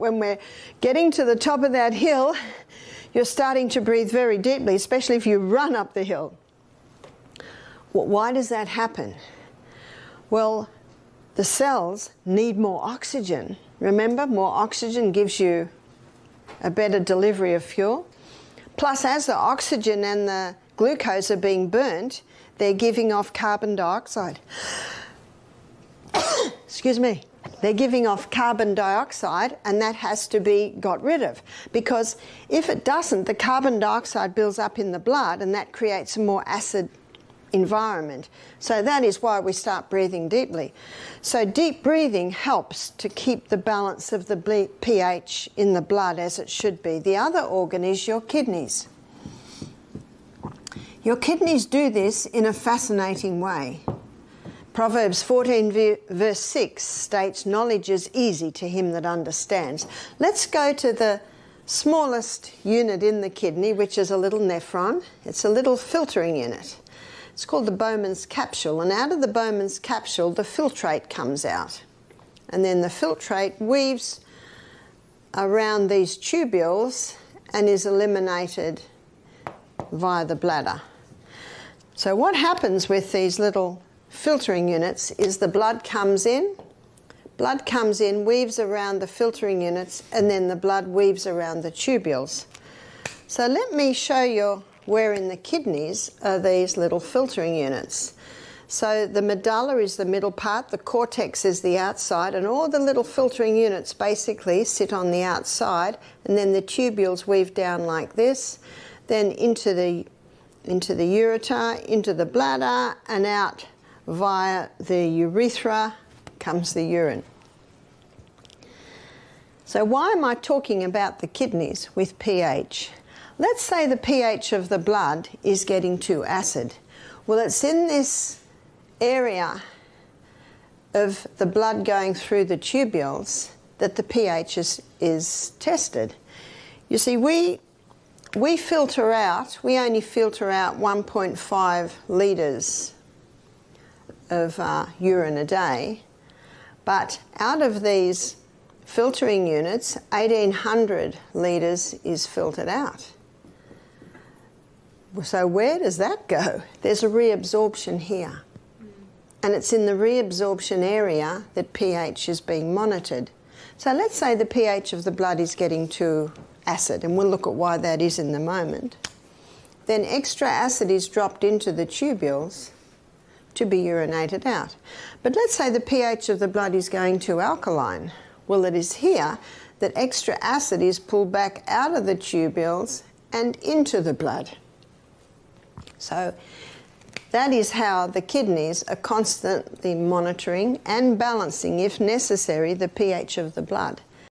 when we're getting to the top of that hill, you're starting to breathe very deeply, especially if you run up the hill. Well, why does that happen? Well, the cells need more oxygen. Remember, more oxygen gives you a better delivery of fuel. Plus, as the oxygen and the glucose are being burnt, they're giving off carbon dioxide. Excuse me. They're giving off carbon dioxide, and that has to be got rid of. Because if it doesn't, the carbon dioxide builds up in the blood, and that creates a more acid environment. So that is why we start breathing deeply. So deep breathing helps to keep the balance of the pH in the blood as it should be. The other organ is your kidneys. Your kidneys do this in a fascinating way. Proverbs 14 verse 6 states, "Knowledge is easy to him that understands." Let's go to the smallest unit in the kidney, which is a little nephron. It's a little filtering unit. It's called the Bowman's capsule, and out of the Bowman's capsule the filtrate comes out, and then the filtrate weaves around these tubules and is eliminated via the bladder. So what happens with these little filtering units is the blood comes in, weaves around the filtering units, and then the blood weaves around the tubules. So let me show you where in the kidneys are these little filtering units. So the medulla is the middle part, the cortex is the outside, and all the little filtering units basically sit on the outside, and then the tubules weave down like this, then into the ureter, into the bladder, and out via the urethra comes the urine. So why am I talking about the kidneys with pH? Let's say the pH of the blood is getting too acid. Well, it's in this area of the blood going through the tubules that the pH is tested. You see, we only filter out 1.5 litres of urine a day, but out of these filtering units, 1,800 litres is filtered out. So where does that go? There's a reabsorption here. And it's in the reabsorption area that pH is being monitored. So let's say the pH of the blood is getting too acid, and we'll look at why that is in a moment. Then extra acid is dropped into the tubules to be urinated out. But let's say the pH of the blood is going too alkaline. Well, it is here that extra acid is pulled back out of the tubules and into the blood. So that is how the kidneys are constantly monitoring and balancing, if necessary, the pH of the blood.